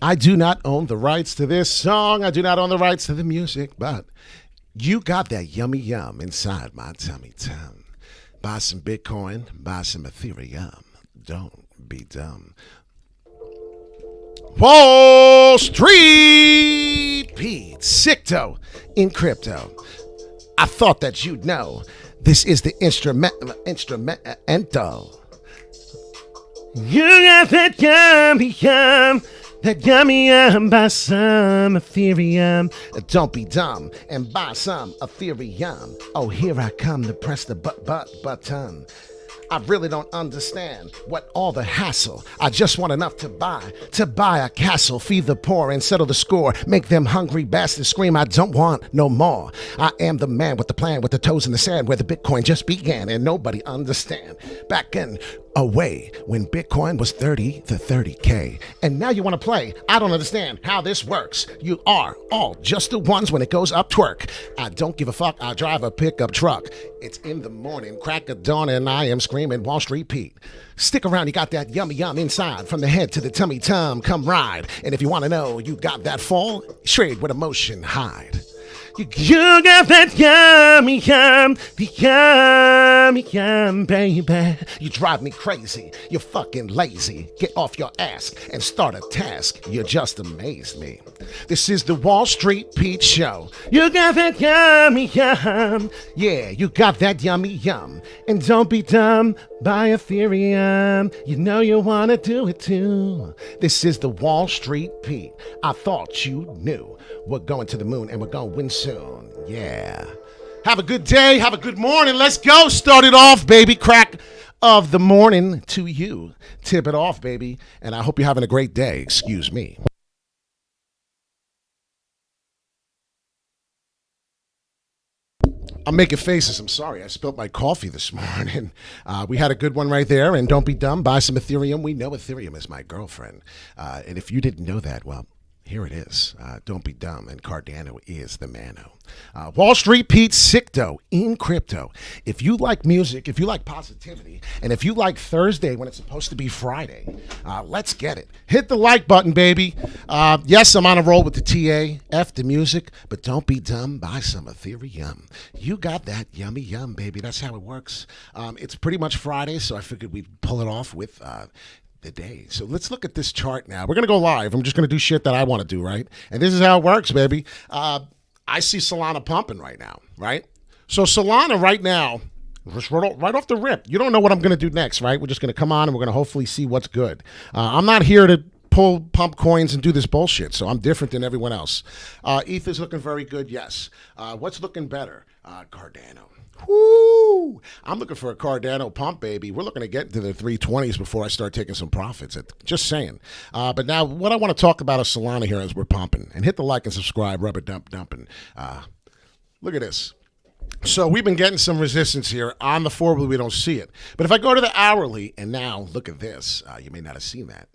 I do not own the rights to this song. I do not own the rights to the music, but you got that yummy yum inside my tummy tum. Buy some Bitcoin, buy some Ethereum. Don't be dumb. Wall Street Pete, Sicto in crypto. I thought that you'd know. This is the instrumental. You got that yummy yum. That yummy yum, buy some Ethereum. Don't be dumb and buy some Ethereum. Oh, here I come to press the button. I really don't understand what all the hassle. I just want enough to buy a castle, feed the poor and settle the score. Make them hungry bastards scream, I don't want no more. I am the man with the plan, with the toes in the sand, where the Bitcoin just began and nobody understand. Back in away when Bitcoin was 30 to 30K. And now you want to play. I don't understand how this works. You are all just the ones when it goes up twerk. I don't give a fuck. I drive a pickup truck. It's in the morning, crack of dawn, and I am screaming Wall Street Pete. Stick around, you got that yummy yum inside. From the head to the tummy tum, come ride. And if you want to know, you got that fall, trade with emotion, hide. You got that yummy yum, the yummy yum, baby. You drive me crazy, you're fucking lazy. Get off your ass and start a task. You just amazed me. This is the Wall Street Pete Show. You got that yummy yum. Yeah, you got that yummy yum. And don't be dumb, buy Ethereum. You know you want to do it too. This is the Wall Street Pete. I thought you knew. We're going to the moon and we're going to win soon. Yeah. Have a good day. Have a good morning. Let's go. Start it off, baby. Crack of the morning to you. Tip it off, baby. And I hope you're having a great day. Excuse me. I'm making faces. I'm sorry. I spilled my coffee this morning. We had a good one right there. And don't be dumb. Buy some Ethereum. We know Ethereum is my girlfriend. And if you didn't know that, well, here it is. Don't be dumb. And Cardano is the mano. Wall Street Pete Sicto in crypto. If you like music, if you like positivity, and if you like Thursday when it's supposed to be Friday, let's get it. Hit the like button, baby. Yes, I'm on a roll with the TA. F the music, but don't be dumb. Buy some Ethereum. You got that yummy yum, baby. That's how it works. It's pretty much Friday, so I figured we'd pull it off with the day. So let's look at this chart now. We're going to go live. I'm just going to do shit that I want to do, right? And this is how it works, baby. I see Solana pumping right now, right? So Solana right now, just right off the rip, you don't know what I'm going to do next, right? We're just going to come on and we're going to hopefully see what's good. I'm not here to pump coins and do this bullshit, so I'm different than everyone else. ETH is looking very good, yes. What's looking better? Cardano. Woo! I'm looking for a Cardano pump, baby. We're looking to get into the 320s before I start taking some profits. Just saying. But now, what I want to talk about is Solana here as we're pumping. And hit the like and subscribe, rubber dumping. Look at this. So we've been getting some resistance here. On the forward, we don't see it. But if I go to the hourly, and now look at this. You may not have seen that.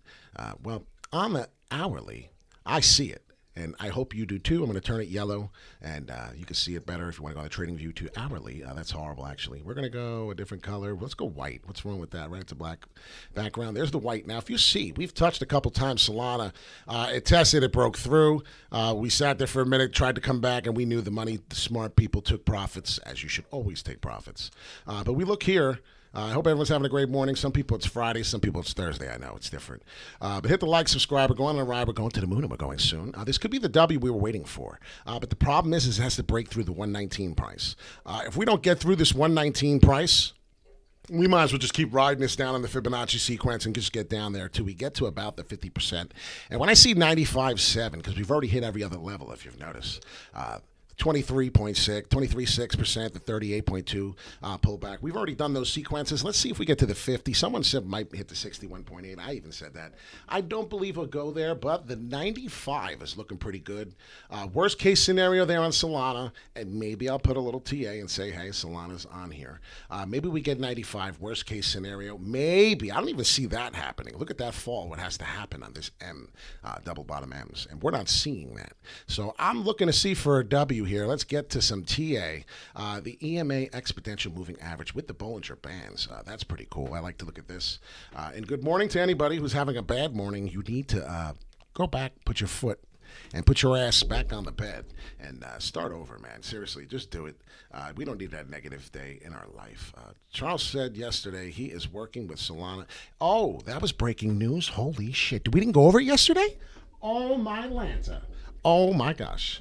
Well, on the hourly, I see it. And I hope you do too. I'm going to turn it yellow, and you can see it better if you want to go on the trading view to hourly. That's horrible, actually. We're going to go a different color. Let's go white. What's wrong with that, right? It's a black background. There's the white. Now, if you see, we've touched a couple times Solana. It tested. It broke through. We sat there for a minute, tried to come back, and we knew the smart people took profits, as you should always take profits. But we look here. I hope everyone's having a great morning. Some people it's Friday, some people it's Thursday. I know it's different. But hit the like, subscribe. We're going on a ride. We're going to the moon, and we're going soon. This could be the W we were waiting for. But the problem is it has to break through the 119 price. If we don't get through this 119 price, we might as well just keep riding this down on the Fibonacci sequence and just get down there till we get to about the 50%. And when I see 95.7, because we've already hit every other level, if you've noticed, 23.6%, the 38.2 pullback. We've already done those sequences. Let's see if we get to the 50. Someone said might hit the 61.8. I even said that. I don't believe we'll go there, but the 95 is looking pretty good. Worst case scenario there on Solana, and maybe I'll put a little TA and say, hey, Solana's on here. Maybe we get 95. Worst case scenario, maybe. I don't even see that happening. Look at that fall. What has to happen on this M, double bottom M's, and we're not seeing that. So I'm looking to see for a W here. Let's get to some TA. The EMA exponential moving average with the Bollinger Bands. That's pretty cool. I like to look at this. And good morning to anybody who's having a bad morning. You need to go back, put your foot, and put your ass back on the bed and start over, man. Seriously, just do it. We don't need that negative day in our life. Charles said yesterday he is working with Solana. Oh, that was breaking news. Holy shit. We didn't go over it yesterday? Oh, my Lanta. Oh, my gosh.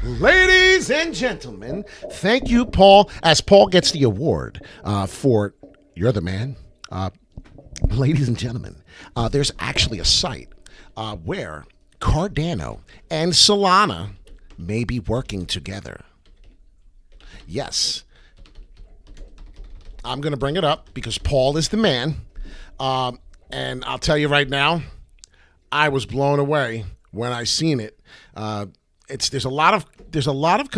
Ladies and gentlemen, thank you, Paul, as Paul gets the award for You're the Man. Ladies and gentlemen, there's actually a site where Cardano and Solana may be working together. Yes. I'm going to bring it up because Paul is the man. And I'll tell you right now, I was blown away when I seen it. There's a lot of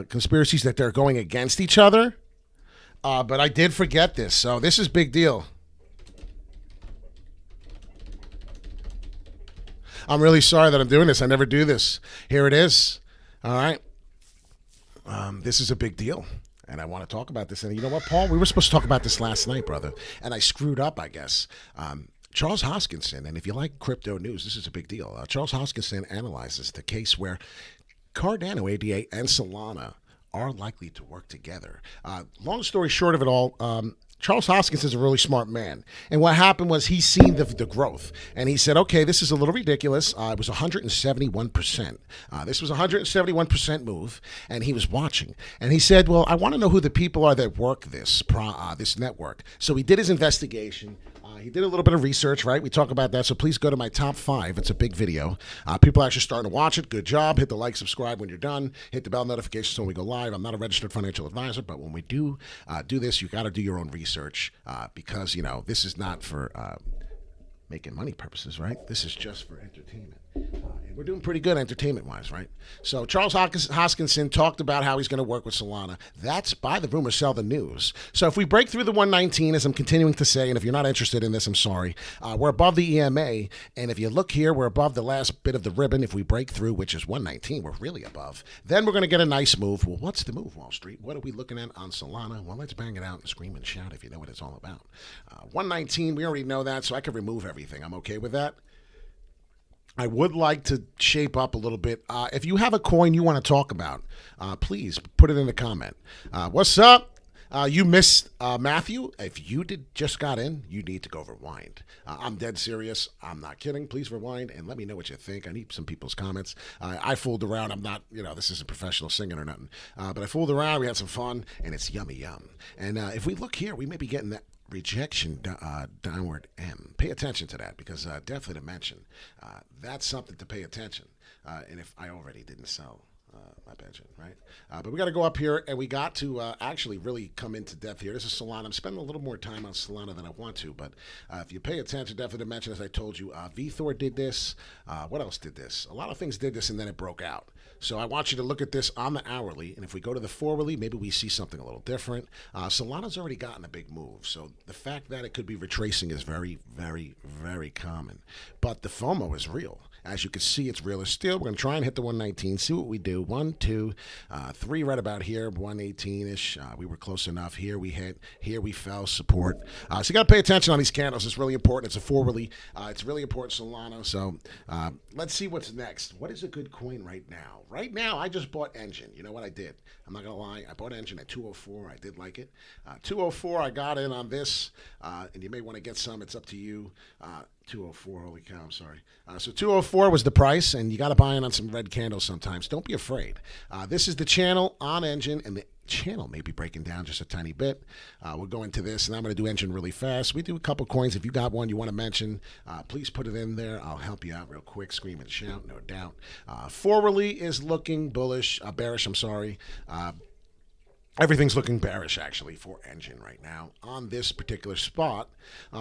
conspiracies that they're going against each other. But I did forget this. So this is big deal. I'm really sorry that I'm doing this. I never do this. Here it is. All right. This is a big deal. And I want to talk about this. And you know what, Paul? We were supposed to talk about this last night, brother. And I screwed up, I guess. Charles Hoskinson, and if you like crypto news, this is a big deal. Charles Hoskinson analyzes the case where Cardano, ADA, and Solana are likely to work together. Long story short of it all, Charles Hoskinson is a really smart man. And what happened was he seen the growth. And he said, okay, this is a little ridiculous. It was 171%. This was a 171% move. And he was watching. And he said, well, I want to know who the people are that work this network. So he did his investigation. He did a little bit of research, right? We talk about that, so please go to my top 5. It's a big video. People are actually starting to watch it. Good job. Hit the like, subscribe when you're done. Hit the bell notifications when we go live. I'm not a registered financial advisor, but when we do this, you got to do your own research because, this is not for making money purposes, right? This is just for entertainment. And we're doing pretty good entertainment-wise, right? So Charles Hoskinson talked about how he's going to work with Solana. That's buy the rumor, sell the news. So if we break through the 119, as I'm continuing to say, and if you're not interested in this, I'm sorry, we're above the EMA. And if you look here, we're above the last bit of the ribbon. If we break through, which is 119, we're really above. Then we're going to get a nice move. Well, what's the move, Wall Street? What are we looking at on Solana? Well, let's bang it out and scream and shout if you know what it's all about. 119, we already know that, so I can remove everything. I'm okay with that. I would like to shape up a little bit. If you have a coin you want to talk about, please put it in the comment. What's up? You missed Matthew. If you just got in, you need to go rewind. I'm dead serious. I'm not kidding. Please rewind and let me know what you think. I need some people's comments. I fooled around. I'm not, this isn't professional singing or nothing. But I fooled around. We had some fun, and it's yummy yum. And if we look here, we may be getting that rejection downward M. Pay attention to that because definitely to mention that's something to pay attention. And if I already didn't sell my pension, right? But we got to go up here and we got to actually really come into depth here. This is Solana. I'm spending a little more time on Solana than I want to, but if you pay attention, definitely to mention, as I told you, VThor did this. What else did this? A lot of things did this and then it broke out. So I want you to look at this on the hourly, and if we go to the 4-hourly, maybe we see something a little different. Solana's already gotten a big move, so the fact that it could be retracing is very, very, very common. But the FOMO is real. As you can see, it's real. Still, we're going to try and hit the 119, see what we do. 1, 2, 3 right about here, 118-ish. We were close enough. Here we hit. Here we fell, support. So you got to pay attention on these candles. It's really important. It's a 4-hourly. It's really important, Solana. So let's see what's next. What is a good coin right now? Right now, I just bought ENJIN. You know what I did? I'm not going to lie. I bought ENJIN at 204. I did like it. 204, I got in on this. And you may want to get some. It's up to you. 204, holy cow, I'm sorry. So 204 was the price, and you got to buy in on some red candles sometimes. Don't be afraid. This is the channel on ENJIN, and the channel may be breaking down just a tiny bit. We'll go into this, and I'm going to do ENJIN really fast. We do a couple coins. If you got one you want to mention, please put it in there. I'll help you out real quick. Scream and shout, no doubt. 4-hourly is looking bearish, I'm sorry. Everything's looking bearish, actually, for ENJIN right now on this particular spot.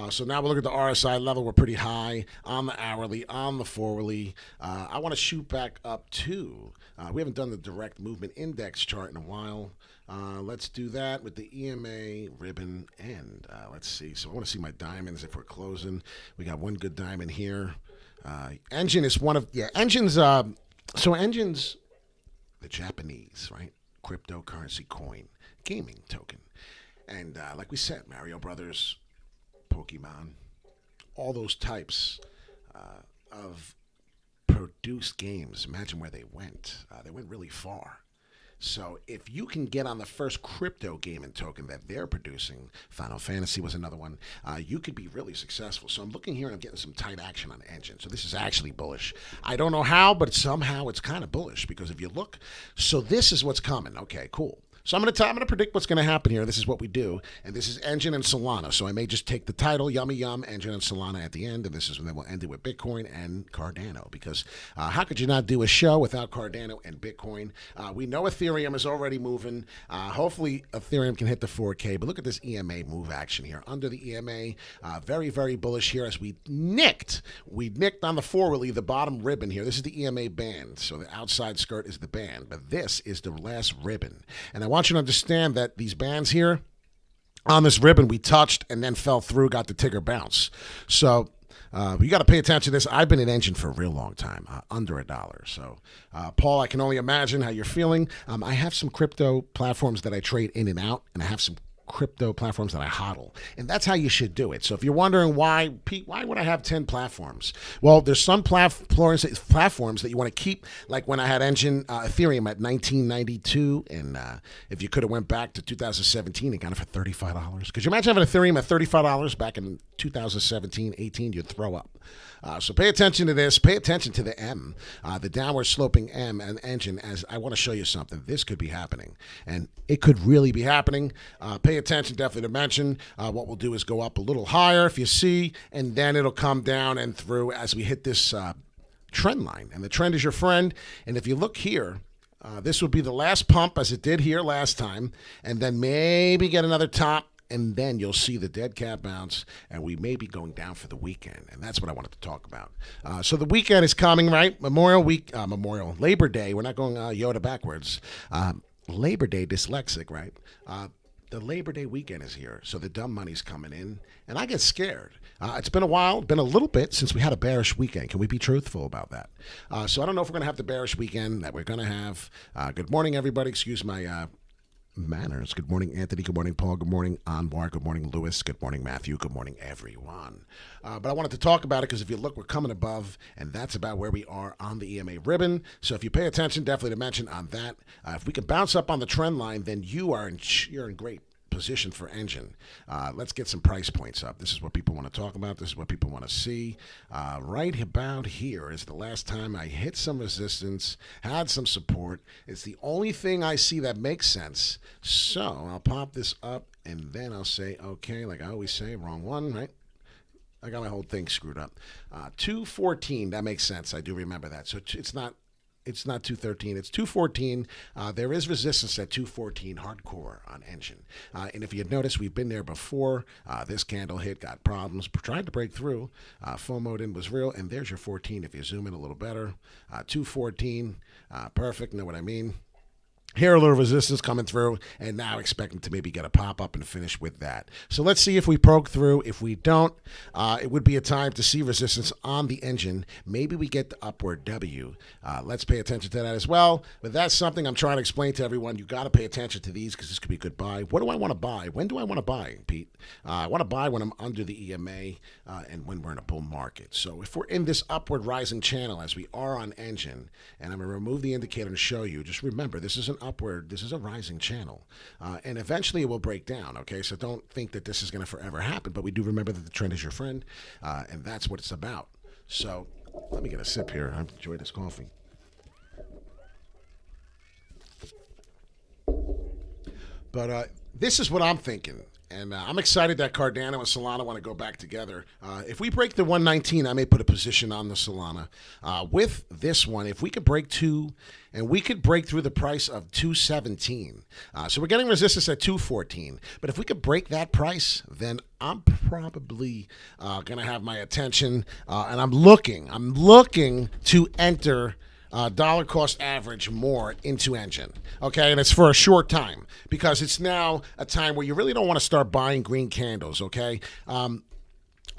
So now we'll look at the RSI level. We're pretty high on the hourly, on the 4-hourly. I want to shoot back up to, we haven't done the direct movement index chart in a while. Let's do that with the EMA ribbon. And let's see. So I want to see my diamonds if we're closing. We got one good diamond here. ENJIN is one of, ENJIN's, so ENJIN's the Japanese, right? Cryptocurrency coin gaming token. And like we said, Mario Brothers, Pokemon, all those types of produced games, imagine where they went. They went really far. So if you can get on the first crypto gaming token that they're producing, Final Fantasy was another one, you could be really successful. So I'm looking here and I'm getting some tight action on ENJIN. So this is actually bullish. I don't know how, but somehow it's kind of bullish because if you look, so this is what's coming. Okay, cool. So I'm going to predict what's going to happen here. This is what we do, and this is ENJIN and Solana. So I may just take the title, yummy yum, ENJIN and Solana at the end, and this is when then we'll end it with Bitcoin and Cardano. Because how could you not do a show without Cardano and Bitcoin? We know Ethereum is already moving. Hopefully Ethereum can hit the 4K. But look at this EMA move action here under the EMA. Very, very bullish here as we nicked on the four. We'll leave the bottom ribbon here. This is the EMA band. So the outside skirt is the band, but this is the last ribbon. And I want you to understand that these bands here on this ribbon we touched and then fell through, got the ticker bounce. So you got to pay attention to this. I've been in ENJIN for a real long time, under $1. So, Paul, I can only imagine how you're feeling. I have some crypto platforms that I trade in and out, and I have some crypto platforms that I hodl, and that's how you should do it. So if you're wondering why, Pete, why would I have 10 platforms? Well, there's some platforms that you want to keep, like when I had ENJIN Ethereum at 1992, and if you could have went back to 2017 and got it for $35. Could you imagine having Ethereum at $35 back in 2017, 18? You'd throw up. So pay attention to this. Pay attention to the M, the downward sloping M and ENJIN, as I want to show you something. This could be happening, and it could really be happening. Pay attention, definitely to mention. What we'll do is go up a little higher, if you see, and then it'll come down and through as we hit this trend line. And the trend is your friend. And if you look here, this would be the last pump as it did here last time, and then maybe get another top. And then you'll see the dead cat bounce, and we may be going down for the weekend, and that's what I wanted to talk about. So the weekend is coming, right? Labor Day. We're not going Yoda backwards. Labor Day, dyslexic, right? The Labor Day weekend is here, so the dumb money's coming in, and I get scared. It's been a while, been a little bit since we had a bearish weekend. Can we be truthful about that? So I don't know if we're going to have the bearish weekend that we're going to have. Good morning, everybody. Excuse my manners. Good morning, Anthony. Good morning, Paul. Good morning, Anwar. Good morning, Lewis. Good morning, Matthew. Good morning, everyone. But I wanted to talk about it because if you look, we're coming above, and that's about where we are on the EMA ribbon. So if you pay attention, definitely to mention on that. If we can bounce up on the trend line, then you're in great position for ENJIN. Let's get some price points up. This is what people want to talk about. This is what people want to see. Right about here is the last time I hit some resistance, had some support. It's the only thing I see that makes sense. So I'll pop this up, and then I'll say, okay, like I always say, wrong one, right? I got my whole thing screwed up. 214, that makes sense. I do remember that. So it's not 213, it's 214. There is resistance at 214 hardcore on ENJIN. And if you had noticed, we've been there before. This candle hit, got problems, tried to break through. FOMO'd in was real, and there's your 14 if you zoom in a little better. 214, perfect, know what I mean? Here, a little resistance coming through, and now expecting to maybe get a pop-up and finish with that. So let's see if we broke through. If we don't, it would be a time to see resistance on the ENJIN. Maybe we get the upward W. Let's pay attention to that as well. But that's something I'm trying to explain to everyone. You got to pay attention to these because this could be a good buy. What do I want to buy? When do I want to buy, Pete? I want to buy when I'm under the EMA and when we're in a bull market. So if we're in this upward rising channel as we are on ENJIN, and I'm going to remove the indicator and show you, just remember, this is an upward, this is a rising channel, and eventually it will break down. Okay, so don't think that this is going to forever happen, but we do remember that the trend is your friend, and that's what it's about. So let me get a sip here. I enjoy this coffee. But this is what I'm thinking. And I'm excited that Cardano and Solana want to go back together. If we break the 119, I may put a position on the Solana. With this one, if we could break two, and we could break through the price of 217. So we're getting resistance at 214. But if we could break that price, then I'm probably going to have my attention. And I'm looking to enter dollar cost average more into ENJIN. Okay, and it's for a short time because it's now a time where you really don't want to start buying green candles. Okay.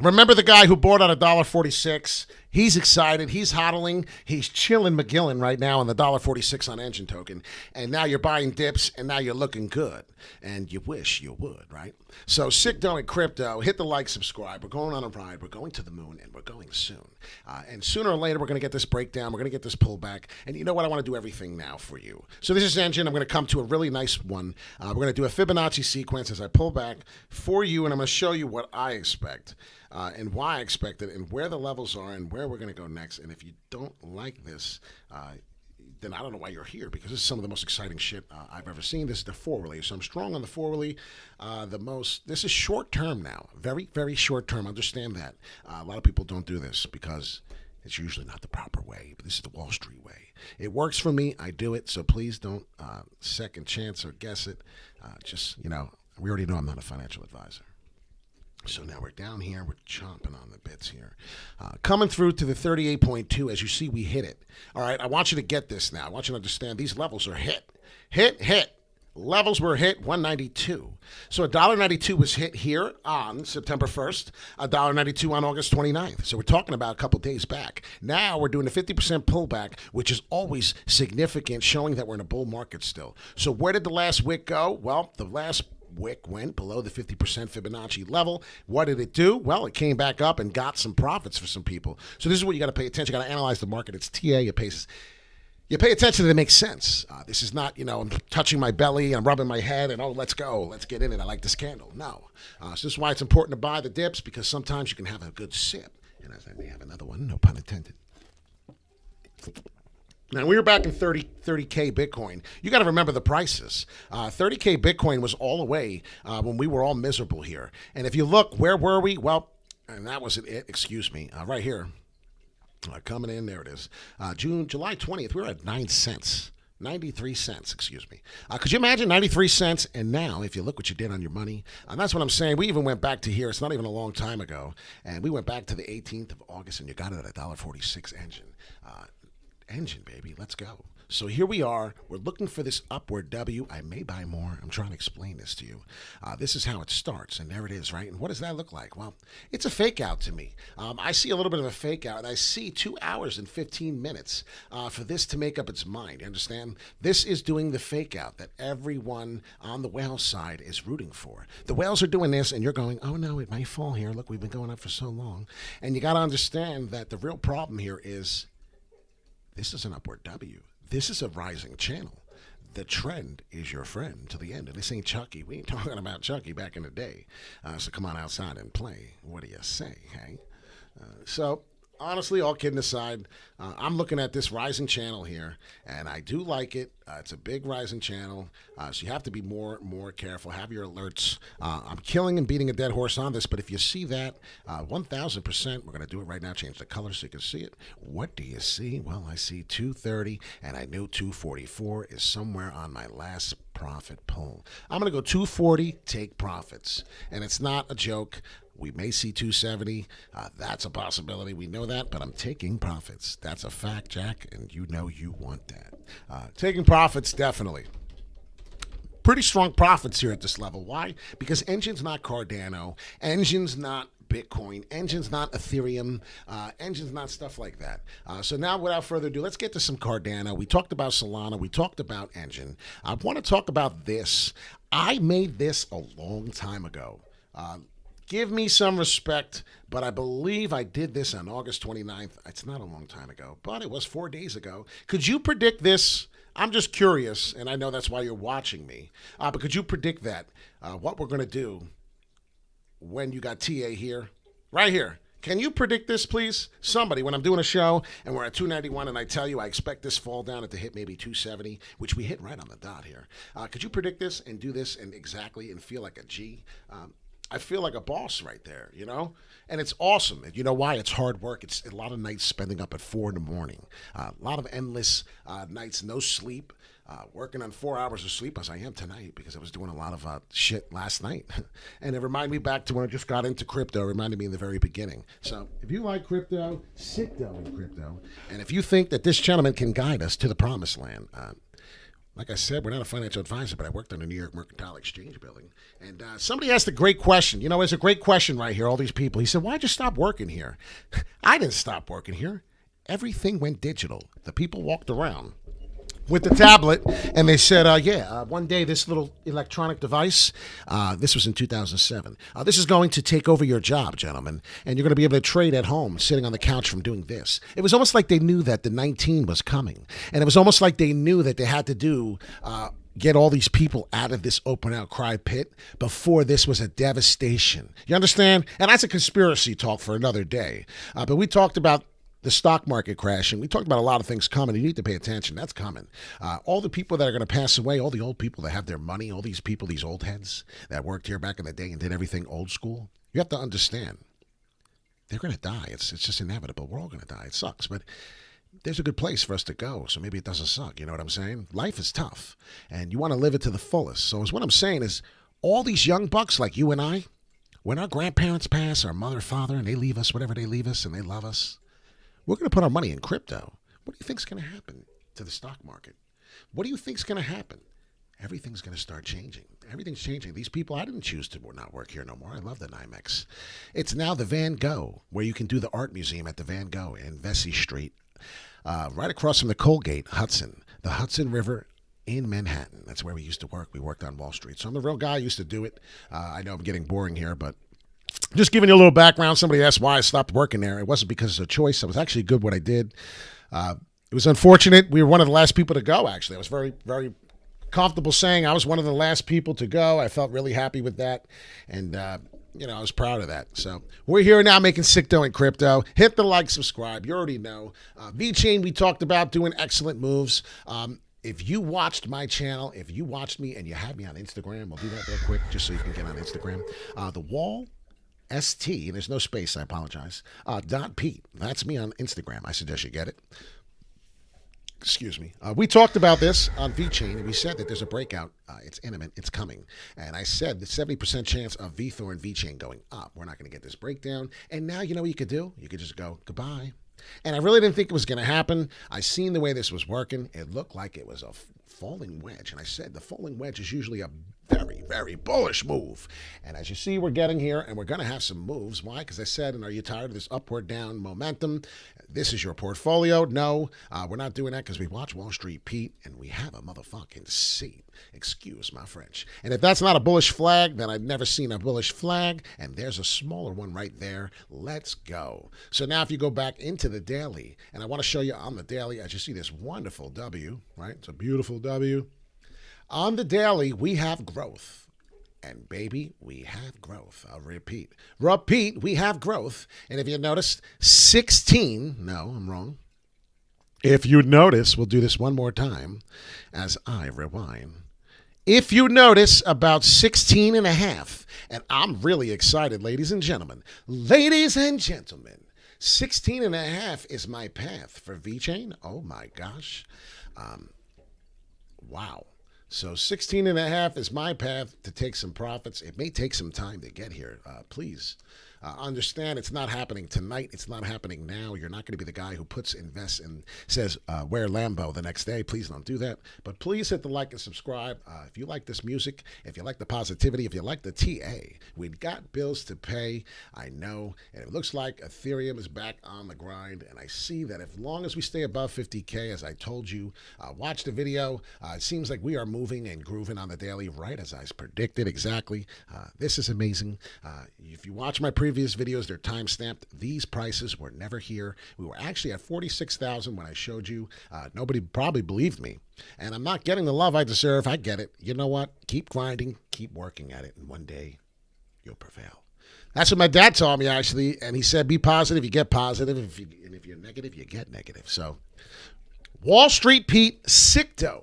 Remember the guy who bought at $1.46 He's excited. He's hodling. He's chilling McGillen right now on the $1.46 on ENJIN token. And now you're buying dips, and now you're looking good. And you wish you would, right? So sick dough and crypto. Hit the like, subscribe. We're going on a ride. We're going to the moon, and we're going soon. And sooner or later, we're going to get this breakdown. We're going to get this pullback. And you know what? I want to do everything now for you. So this is ENJIN. I'm going to come to a really nice one. We're going to do a Fibonacci sequence as I pull back for you, and I'm going to show you what I expect. And why I expect it, and where the levels are, and where we're going to go next. And if you don't like this, then I don't know why you're here, because this is some of the most exciting shit I've ever seen. This is the four-wheelie, so I'm strong on the four-wheelie. This is short-term now, very, very short-term. Understand that. A lot of people don't do this because it's usually not the proper way, but this is the Wall Street way. It works for me. I do it, so please don't second chance or guess it. We already know I'm not a financial advisor. So now we're down here. We're chomping on the bits here. Coming through to the 38.2. As you see, we hit it. All right, I want you to get this now. I want you to understand these levels are hit. Hit. Levels were hit, 192. So $1.92 was hit here on September 1st, $1.92 on August 29th. So we're talking about a couple days back. Now we're doing a 50% pullback, which is always significant, showing that we're in a bull market still. So where did the last wick go? Well, the last wick went below the 50% Fibonacci level. What did it do? Well, it came back up and got some profits for some people. So this is what you got to pay attention. You got to analyze the market. It's TA. You pay attention that it makes sense. This is not, I'm touching my belly, I'm rubbing my head, and let's go. Let's get in it. I like this candle. No. So this is why it's important to buy the dips, because sometimes you can have a good sip. And as I may have another one, no pun intended. Now, we were back in 30K Bitcoin. You got to remember the prices. 30K Bitcoin was all the way when we were all miserable here. And if you look, where were we? Well, and that wasn't it. Excuse me. Right here. Coming in. There it is. July 20th, we were at 9 cents. 93 cents, excuse me. Could you imagine 93 cents? And now, if you look what you did on your money, and that's what I'm saying. We even went back to here. It's not even a long time ago. And we went back to the 18th of August, and you got it at $1.46 ENJIN. ENJIN, baby, let's go. So here we are. We're looking for this upward W. I may buy more. I'm trying to explain this to you. This is how it starts, and there it is, right? And what does that look like? Well, it's a fake out to me. I see a little bit of a fake out, and I see 2 hours and 15 minutes for this to make up its mind. You understand? This is doing the fake out that everyone on the whale side is rooting for. The whales are doing this, and you're going, oh, no, it might fall here. Look, we've been going up for so long. And you got to understand that the real problem here is this is an upward W. This is a rising channel. The trend is your friend to the end. And this ain't Chucky. We ain't talking about Chucky back in the day. So come on outside and play. What do you say, hey? So honestly, all kidding aside, I'm looking at this rising channel here, and I do like it. It's a big rising channel, so you have to be more careful. Have your alerts. I'm killing and beating a dead horse on this, but if you see that, 1,000%, we're going to do it right now. Change the color so you can see it. What do you see? Well, I see 230, and I knew 244 is somewhere on my last profit pull. I'm going to go 240, take profits, and it's not a joke. We may see 270. That's a possibility. We know that, but I'm taking profits. That's a fact, Jack, and you know you want that. Taking profits, definitely. Pretty strong profits here at this level. Why? Because ENJIN's not Cardano. ENJIN's not Bitcoin. ENJIN's not Ethereum. ENJIN's not stuff like that. So now, without further ado, let's get to some Cardano. We talked about Solana. We talked about ENJIN. I want to talk about this. I made this a long time ago. Give me some respect, but I believe I did this on August 29th. It's not a long time ago, but it was 4 days ago. Could you predict this? I'm just curious, and I know that's why you're watching me. But could you predict that? What we're going to do when you got TA here? Right here. Can you predict this, please? Somebody, when I'm doing a show and we're at 291 and I tell you I expect this fall down at the hit maybe 270, which we hit right on the dot here. Could you predict this and do this and exactly and feel like a G? I feel like a boss right there, and it's awesome. And you know why? It's hard work. It's a lot of nights spending up at 4 in the morning, a lot of endless nights, no sleep, working on 4 hours of sleep as I am tonight because I was doing a lot of shit last night. And it reminded me back to when I just got into crypto. It reminded me in the very beginning. So if you like crypto, sit down in crypto. And if you think that this gentleman can guide us to the promised land, Like I said, we're not a financial advisor, but I worked on the New York Mercantile Exchange building. And somebody asked a great question. You know, there's a great question right here, all these people. He said, why'd you stop working here? I didn't stop working here. Everything went digital. The people walked around with the tablet, and they said, one day this little electronic device, this was in 2007, this is going to take over your job, gentlemen, and you're going to be able to trade at home, sitting on the couch from doing this. It was almost like they knew that the 19 was coming, and it was almost like they knew that they had to get all these people out of this open outcry pit before this was a devastation. You understand? And that's a conspiracy talk for another day. But we talked about the stock market crashing. We talked about a lot of things coming. You need to pay attention. That's coming. All the people that are going to pass away, all the old people that have their money, all these people, these old heads that worked here back in the day and did everything old school, you have to understand, they're going to die. It's just inevitable. We're all going to die. It sucks, but there's a good place for us to go, so maybe it doesn't suck. You know what I'm saying? Life is tough, and you want to live it to the fullest. So what I'm saying is, all these young bucks like you and I, when our grandparents pass, our mother, father, and they leave us, whatever they leave us, and they love us, we're going to put our money in crypto. What do you think is going to happen to the stock market? What do you think is going to happen? Everything's going to start changing. Everything's changing. These people, I didn't choose to not work here no more. I love the NYMEX. It's now the Van Gogh, where you can do the art museum at the Van Gogh in Vesey Street, right across from the Colgate Hudson, the Hudson River in Manhattan. That's where we used to work. We worked on Wall Street. So I'm the real guy. I used to do it. I know I'm getting boring here, but just giving you a little background. Somebody asked why I stopped working there. It wasn't because of a choice. I was actually good what I did. It was unfortunate. We were one of the last people to go, actually. I was very, very comfortable saying I was one of the last people to go. I felt really happy with that. And, I was proud of that. So we're here now making sick dough in crypto. Hit the like, subscribe. You already know. VeChain, we talked about doing excellent moves. If you watched my channel, if you watched me and you have me on Instagram, we'll do that real quick just so you can get on Instagram. The wall. ST, there's no space, I apologize, .Pete. That's me on Instagram. I suggest you get it. Excuse me. We talked about this on VeChain, and we said that there's a breakout. It's imminent. It's coming. And I said the 70% chance of VeThor and VeChain going up. We're not going to get this breakdown. And now you know what you could do? You could just go, goodbye. And I really didn't think it was going to happen. I seen the way this was working. It looked like it was a falling wedge. And I said the falling wedge is usually a very, very bullish move. And as you see, we're getting here, and we're going to have some moves. Why? Because I said, and are you tired of this upward down momentum? This is your portfolio. No, we're not doing that because we watch Wall Street Pete, and we have a motherfucking seat. Excuse my French. And if that's not a bullish flag, then I've never seen a bullish flag. And there's a smaller one right there. Let's go. So now if you go back into the daily, and I want to show you on the daily, as you see this wonderful W, right? It's a beautiful W. On the daily, we have growth. And baby, we have growth. I'll repeat. We have growth. And if you notice, 16, no, I'm wrong. If you notice, we'll do this one more time as I rewind. If you notice, about 16 and a half, and I'm really excited, ladies and gentlemen. Ladies and gentlemen, 16 and a half is my path for VeChain. Oh my gosh. Wow. So 16 and a half is my path to take some profits. It may take some time to get here. Please understand it's not happening tonight. It's not happening now. You're not going to be the guy who invests and says, wear Lambo the next day. Please don't do that. But please hit the like and subscribe. If you like this music, if you like the positivity, if you like the TA, we've got bills to pay. I know. And it looks like Ethereum is back on the grind. And I see that as long as we stay above 50K, as I told you, watch the video. It seems like we are moving and grooving on the daily, right as I predicted exactly. This is amazing. If you watch my previous videos, they're time stamped. These prices were never here. We were actually at 46,000 when I showed you. Nobody probably believed me. And I'm not getting the love I deserve. I get it. You know what? Keep grinding. Keep working at it. And one day, you'll prevail. That's what my dad told me, actually. And he said, be positive, you get positive. And if you're negative, you get negative. So, Wall Street Pete, sick dough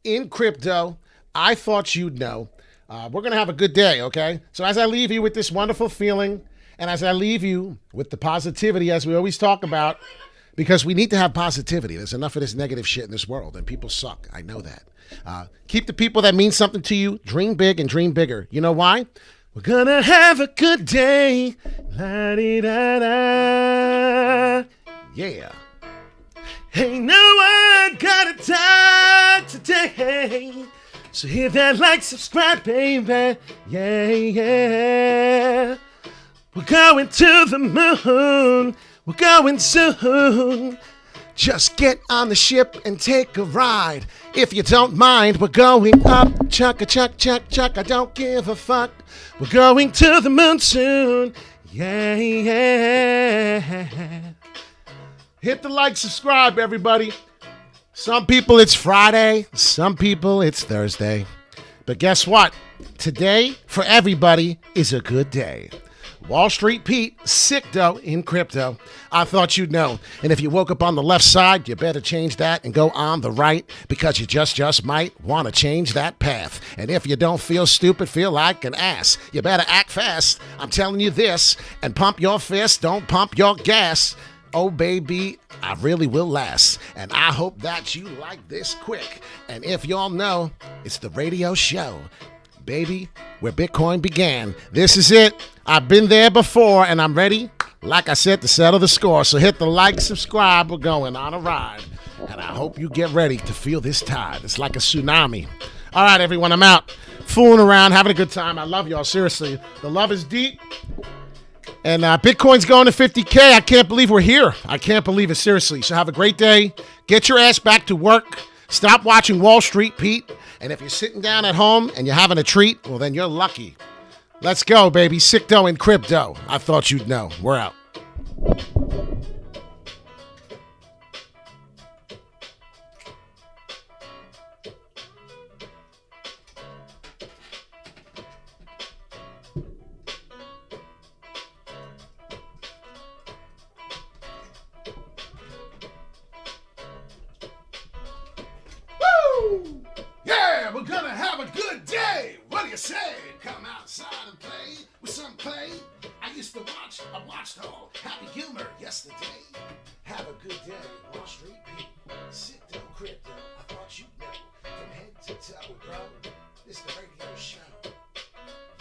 in crypto. I thought you'd know. We're going to have a good day, okay? So as I leave you with this wonderful feeling, and as I leave you with the positivity, as we always talk about, because we need to have positivity. There's enough of this negative shit in this world, and people suck. I know that. Keep the people that mean something to you. Dream big and dream bigger. You know why? We're going to have a good day. La-di-da-da. Yeah. Ain't no one gonna die today. hey. So hit that like, subscribe, baby. Yeah, yeah. We're going to the moon. We're going soon. Just get on the ship and take a ride. If you don't mind, we're going up. Chuck, chuck, chuck, chuck. I don't give a fuck. We're going to the moon soon. Yeah, yeah. Hit the like, subscribe, everybody. Some people it's Friday. Some people it's Thursday. But guess what? Today, for everybody, is a good day. Wall Street Pete, sick dough in crypto. I thought you'd know. And if you woke up on the left side, you better change that and go on the right, because you just might want to change that path. And if you don't feel stupid, feel like an ass, you better act fast. I'm telling you this, and pump your fist, don't pump your gas. Oh, baby, I really will last. And I hope that you like this quick. And if y'all know, it's the radio show. Baby, where Bitcoin began. This is it. I've been there before, and I'm ready, like I said, to settle the score. So hit the like, subscribe. We're going on a ride. And I hope you get ready to feel this tide. It's like a tsunami. All right, everyone, I'm out. Fooling around, having a good time. I love y'all, seriously. The love is deep. And Bitcoin's going to 50K. I can't believe we're here. I can't believe it, seriously. So have a great day. Get your ass back to work. Stop watching Wall Street Pete. And if you're sitting down at home and you're having a treat, well, then you're lucky. Let's go, baby. Sick dough in crypto. I thought you'd know. We're out. Yeah, we're gonna have a good day. What do you say? Come outside and play with some clay. I watched all Happy Gilmore yesterday. Have a good day, Wall Street Pete. Sit down, crypto. I thought you'd know. From head to toe, bro. This the radio show.